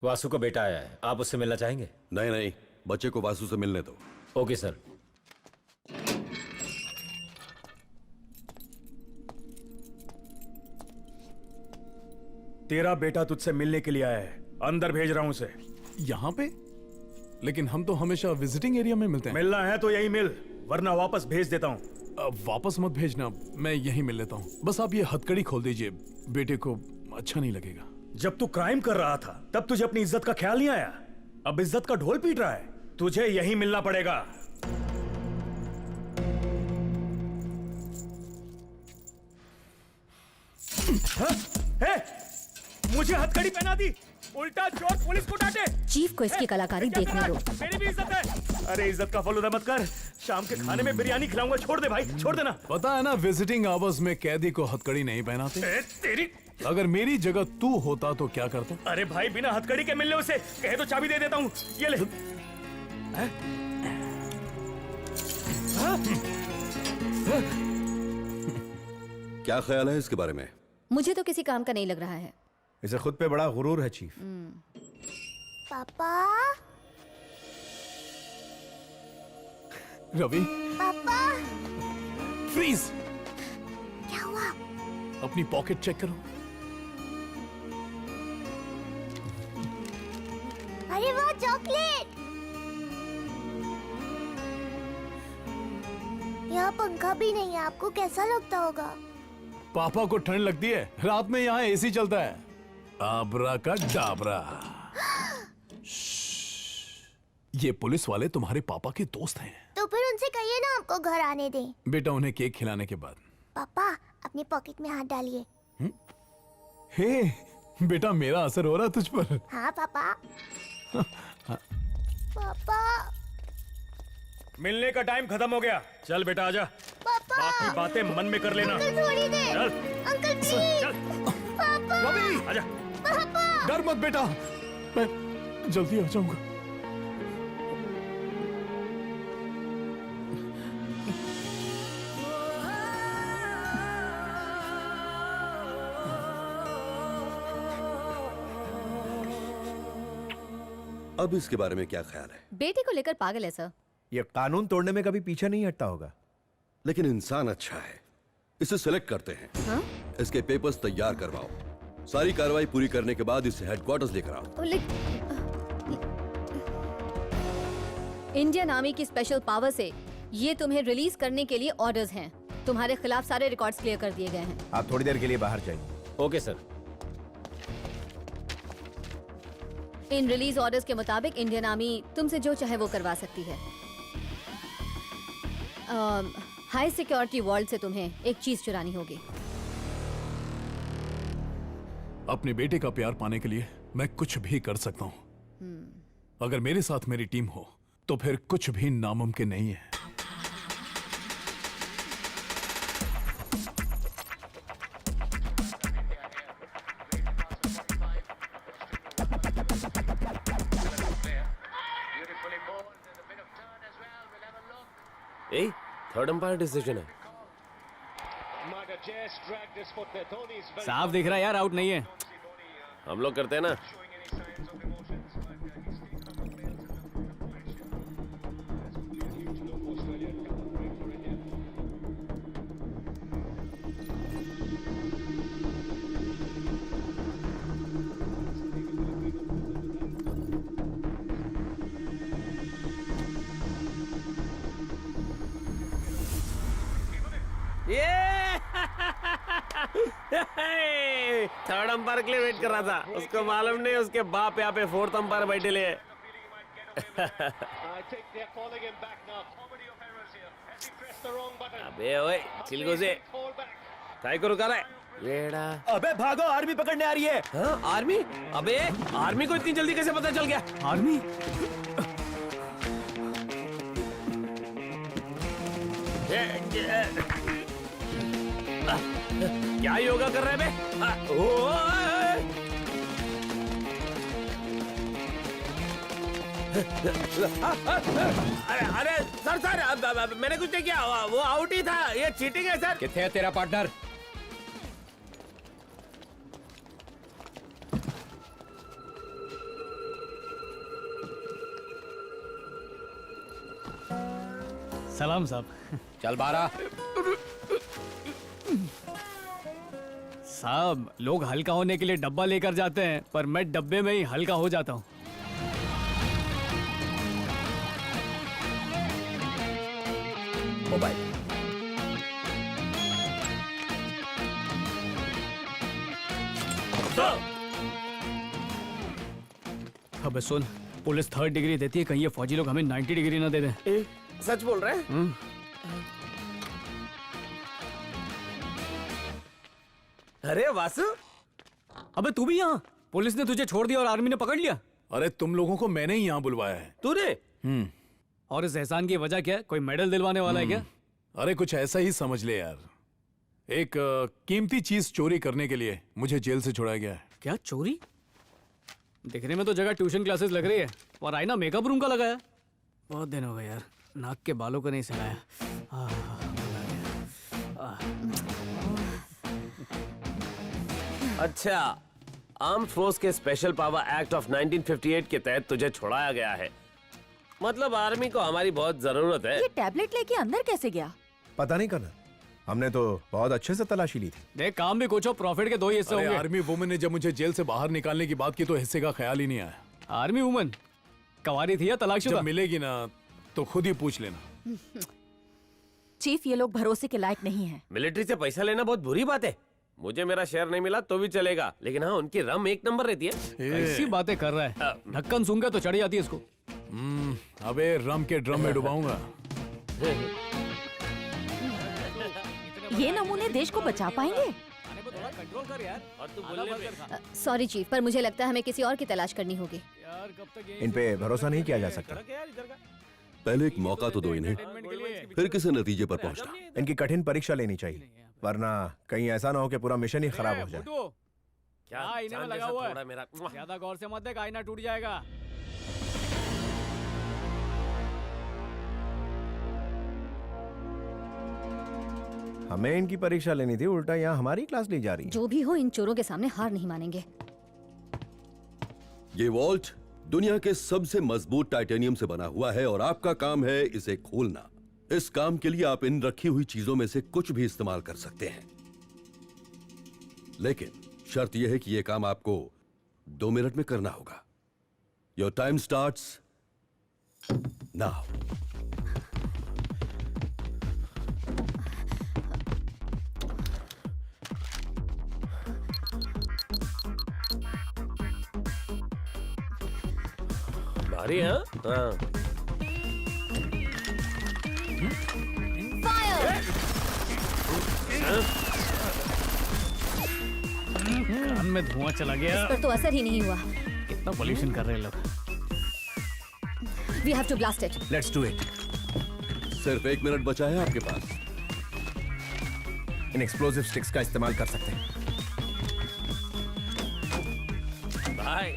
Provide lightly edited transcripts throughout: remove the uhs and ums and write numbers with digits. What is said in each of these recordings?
वासु का बेटा आया है, आप उससे मिलना चाहेंगे? नहीं नहीं, बच्चे को वासु से मिलने दो। Okay sir. तेरा बेटा तुझसे मिलने के लिए आया है, अंदर भेज रहा हूं उसे। यहाँ पे? लेकिन हम तो हमेशा विजिटिंग एरिया में मिलते हैं। मिलना है तो यही मिल, वरना वापस भेज देता हूँ। अब वापस मत भेजना, मैं यहीं मिल लेता हूँ। बस आप ये हथकड़ी खोल दीजिए, बेटे को अच्छा नहीं लगेगा। जब तू क्राइम कर रहा था तब तुझे अपनी इज्जत का ख्याल नहीं आया? अब इज्जत का ढोल पीट रहा है। तुझे यहीं मिलना पड़ेगा। हाँ? मुझे हथकड़ी पहना दी, उल्टा चोर पुलिस को डांटे। चीफ को इसकी कलाकारी देखने दो। मेरी भी इज्जत है। अरे इज्जत का फलूदा मत कर, शाम के खाने में बिरयानी खिलाऊंगा। छोड़ दे भाई, छोड़ देना। पता है ना, विजिटिंग आवर्स में कैदी को हथकड़ी नहीं पहनाते। तेरी, अगर मेरी जगह तू होता तो क्या करता? अरे भाई, बिना हथकड़ी के मिलने उसे कहे तो चाबी दे देता हूँ। ये ले। क्या ख्याल है इसके बारे में? मुझे तो किसी काम का नहीं लग रहा है। इसे खुद पे बड़ा गुरूर है चीफ। पापा, रवि, पापा, फ्रीज। क्या हुआ? अपनी पॉकेट चेक करो। अरे वो चॉकलेट। यहाँ पंखा भी नहीं है, आपको कैसा लगता होगा? पापा को ठंड लगती है, रात में यहाँ एसी चलता है। आबरा का डाबरा। ये पुलिस वाले तुम्हारे पापा के दोस्त हैं। तो फिर उनसे कहिए ना आपको घर आने दें। बेटा, उन्हें केक खिलाने के बाद। पापा, अपनी पॉकेट में हाथ डालिए। हे बेटा, मेरा असर हो रहा तुझ पर। हाँ पापा। पापा, मिलने का टाइम खत्म हो गया। चल बेटा आजा। पापा, बाकी बातें मन में कर लेना। अंकल थोड़ी देर। चल। Uncle please. चल। पापा, रवि, आजा। पापा। डर मत बेटा, मैं जल्दी आ जाऊंगा। अब इसके बारे में क्या ख्याल है? बेटे को लेकर पागल है सर। ये कानून तोड़ने में कभी पीछे नहीं हटता होगा। लेकिन इंसान अच्छा है, इसे सिलेक्ट करते हैं। हाँ? इसके पेपर्स तैयार करवाओ, सारी कार्रवाई पूरी करने के बाद इसे हेडक्वार्टर्स लेकर आओ। इंडियन आर्मी की स्पेशल पावर से ये तुम्हें रिलीज करने के लिए ऑर्डर्स हैं। तुम्हारे खिलाफ सारे रिकॉर्ड्स क्लियर कर दिए गए हैं। आप थोड़ी देर के लिए बाहर जाइए। Okay sir. इन रिलीज ऑर्डर्स के मुताबिक इंडियन आर्मी तुमसे जो चाहे वो करवा सकती है। हाई सिक्योरिटी वॉल्ट से तुम्हें एक चीज चुरानी होगी। अपने बेटे का प्यार पाने के लिए मैं कुछ भी कर सकता हूँ। अगर मेरे साथ मेरी टीम हो तो फिर कुछ भी नामुमकिन नहीं है। थर्ड अंपायर डिसीजन है। साफ दिख रहा है यार, आउट नहीं है। हम लोग करते हैं ना। थर्ड अंपायर के लिए वेट कर रहा था, उसको मालूम नहीं उसके बाप यहाँ पे फोर्थ अंपायर बैठे लिए। अबे ओए चिलगो से काय को रुका रहा है? येड़ा। अबे भागो, आर्मी पकड़ने आ रही है। हाँ? आर्मी? अबे आर्मी को इतनी जल्दी कैसे पता चल गया? आर्मी? क्या योगा कर रहे हैं अरे सर मैंने कुछ नहीं किया, वो आउट ही था। ये चीटिंग है सर। किथे है तेरा पार्टनर? सलाम साहब। चल 12। साहब लोग हल्का होने के लिए डब्बा लेकर जाते हैं, पर मैं डब्बे में ही हल्का हो जाता हूँ। मोबाइल। अबे सुन, पुलिस 3rd डिग्री देती है, कहीं ये फौजी लोग हमें 90 डिग्री ना दे दें। ए, सच बोल रहे हैं? अरे वासु, अबे तू भी यहाँ? पुलिस ने तुझे छोड़ दिया और आर्मी ने पकड़ लिया? अरे तुम लोगों को मैंने ही यहाँ बुलवाया है। तूने? और इस एहसान की वजह क्या है? कोई मेडल दिलवाने वाला है क्या? अरे कुछ ऐसा ही समझ ले यार। एक कीमती चीज चोरी करने के लिए मुझे जेल से छुड़ाया गया है। क्या चोरी? दिखने में तो जगह ट्यूशन क्लासेस लग रही है, और आईना मेकअप रूम का लगा है। बहुत दिन हो गए यार, नाक के बालों को नहीं सिलाया। अच्छा, आर्म फोर्स के स्पेशल पावर एक्ट ऑफ 1958 के तहत तुझे छुड़ाया गया है। मतलब आर्मी को हमारी बहुत जरूरत है। ये टैबलेट लेके अंदर कैसे गया? पता नहीं करना, हमने तो बहुत अच्छे से तलाशी ली थी। देख, काम भी कुछ हो, प्रॉफिट के 2 ही हिस्से अरे होंगे। आर्मी वुमन ने जब मुझे जेल से बाहर निकालने की बात की तो हिस्से का ख्याल ही नहीं आया। आर्मी वुमन कवारी थी या तलाकशुदा? जब मिलेगी ना तो खुद ही पूछ लेना। चीफ, ये लोग भरोसे के लायक नहीं हैं। मिलिट्री से पैसा लेना बहुत बुरी बात है। मुझे मेरा शेयर नहीं मिला तो भी चलेगा, लेकिन हाँ, उनकी रम 1 नंबर रहती है। ऐसी बातें कर रहा है, ढक्कन सूंघा तो चढ़ जाती है इसको। अबे रम के ड्रम में डुबाऊंगा। ये नमूने देश को बचा पाएंगे? कंट्रोल कर यार। और तू बोलने सॉरी चीफ, पर मुझे लगता है हमें किसी और की तलाश करनी होगी। यार कब तक इन पे भरोसा नहीं किया जा सकता। पहले एक मौका तो दो इन्हें, फिर किसी नतीजे पर पहुंचना। इनकी कठिन परीक्षा लेनी चाहिए, वरना कहीं ऐसा ना हो कि पूरा मिशन ही खराब हो जाए। क्या आईने में लगा हुआ है? ज्यादा गौर से मत देख, आईना टूट जाएगा। हमें इनकी परीक्षा लेनी थी, उल्टा यहाँ हमारी क्लास ली जा रही है। जो भी हो, इन चोरों के सामने हार नहीं मानेंगे। ये वॉल्ट दुनिया के सबसे मजबूत टाइटेनियम से बना हुआ है और आपका काम है इसे खोलना। इस काम के लिए आप इन रखी हुई चीजों में से कुछ भी इस्तेमाल कर सकते हैं, लेकिन शर्त यह है कि यह काम आपको 2 मिनट में करना होगा। Your time starts now. भारी है? हाँ। कान में धुआं चला गया। इस पर तो असर ही नहीं हुआ। कितना पोल्यूशन कर रहे हैं लोग। We have to blast it. Let's do it. सिर्फ 1 मिनट बचा है आपके पास। इन एक्सप्लोसिव स्टिक्स का इस्तेमाल कर सकते हैं। भाई,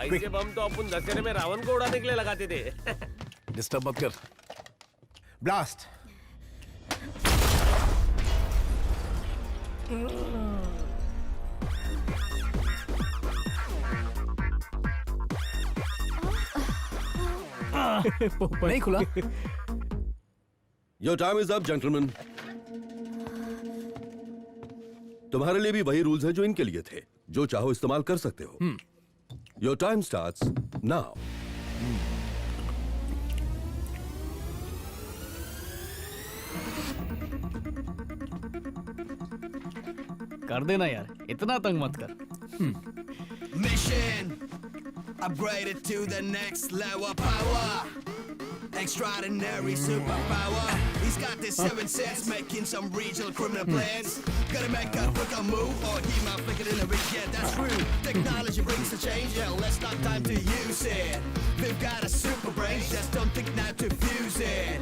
ऐसे बम तो अपन दशहरे में रावण को उड़ाने के लिए लगाते थे। डिस्टर्ब मत कर। ब्लास्ट। नहीं खुला। Your time is up gentleman. तुम्हारे लिए भी वही रूल्स हैं जो इनके लिए थे। जो चाहो इस्तेमाल कर सकते हो। Your time starts now. कर देना यार, इतना तंग मत कर। Mission upgraded to the next level of power. Extraordinary superpower. He's got this 7 sense, making some regional criminal plans. Gotta make a quicker move, or he might flick it in a rig. Yeah, that's true. Technology brings the change. Yeah, let's not time to use it. We've got a super brain, just don't think now to fuse it.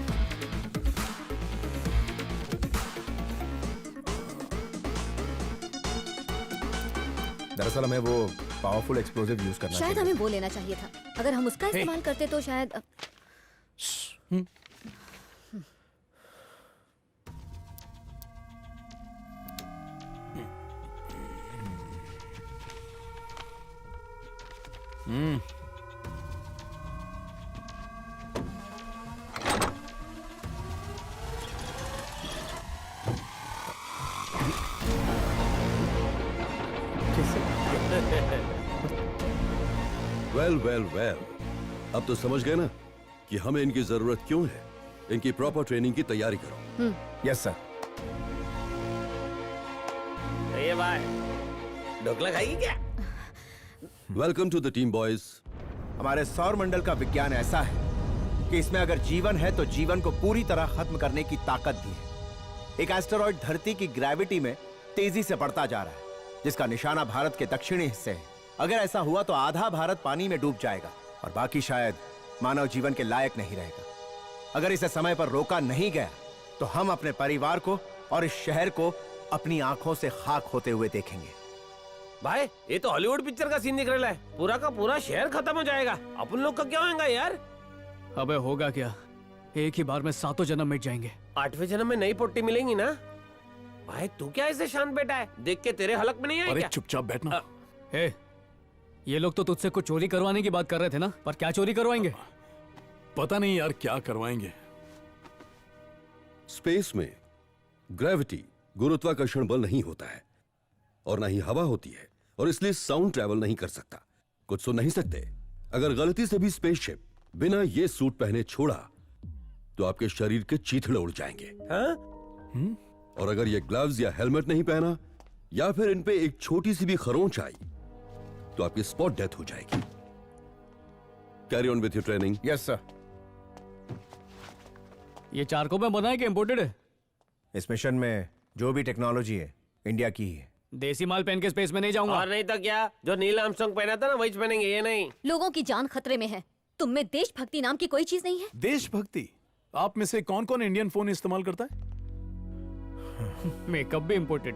दरअसल हमें वो powerful explosive use करना शायद चाहिए। हमें वो लेना चाहिए था। अगर हम उसका इस्तेमाल करते तो शायद वेल अब तो समझ गए ना कि हमें इनकी जरूरत क्यों है। इनकी प्रॉपर ट्रेनिंग की तैयारी करो। Yes sir. ये भाई ढोकला खाएगी क्या? Welcome to the team boys. हमारे सौर मंडल का विज्ञान ऐसा है कि इसमें अगर जीवन है तो जीवन को पूरी तरह खत्म करने की ताकत भी है। एक एस्टेरॉइड धरती की ग्रेविटी में तेजी से बढ़ता जा रहा है, जिसका निशाना भारत के दक्षिणी हिस्से है। अगर ऐसा हुआ तो आधा भारत पानी में डूब जाएगा और बाकी शायद मानव जीवन के लायक नहीं रहेगा। अगर इसे समय पर रोका नहीं गया तो हम अपने परिवार को और इस शहर को अपनी आंखों से खाक होते हुए देखेंगे। भाई ये तो हॉलीवुड पिक्चर का सीन दिख रहा है। पूरा का पूरा शहर खत्म हो जाएगा। अपन लोग का क्या होगा यार? अबे होगा क्या, एक ही बार में 7 जन्म मिट जाएंगे। 8वें जन्म में नई पोट्टी मिलेंगी ना? भाई तू क्या ऐसे शांत बैठा है? देख के तेरे हलक में नहीं आई अरे क्या? चुपचाप बैठना। ए, ये लोग तो तुझसे कुछ चोरी करवाने की बात कर रहे थे ना, पर क्या चोरी करवाएंगे? पता नहीं यार क्या करवाएंगे। स्पेस में ग्रेविटी गुरुत्वाकर्षण बल नहीं होता है और ना ही हवा होती है, और इसलिए साउंड ट्रैवल नहीं कर सकता, कुछ सुन नहीं सकते। अगर गलती से भी स्पेसशिप बिना ये सूट पहने छोड़ा तो आपके शरीर के चीथड़े उड़ जाएंगे। हाँ? और अगर ये ग्लव्स या हेलमेट नहीं पहना या फिर इन पे एक छोटी सी भी खरोंच आई तो आपकी स्पॉट डेथ हो जाएगी। Carry on with your training. Yes sir. ये चारकों में बना है कि इम्पोर्टेड है? इस मिशन में जो भी टेक्नोलॉजी है इंडिया की ही है। देसी माल पहन के स्पेस में नहीं जाऊंगा। और नहीं तो क्या, जो नील आर्मस्ट्रांग पहना था ना वही पहनेंगे। ये नहीं। लोगों की जान खतरे में है। तुम में देशभक्ति नाम की कोई चीज नहीं है। देशभक्ति? आप में से कौन कौन इंडियन फोन इस्तेमाल करता है? मेकअप भी इम्पोर्टेड।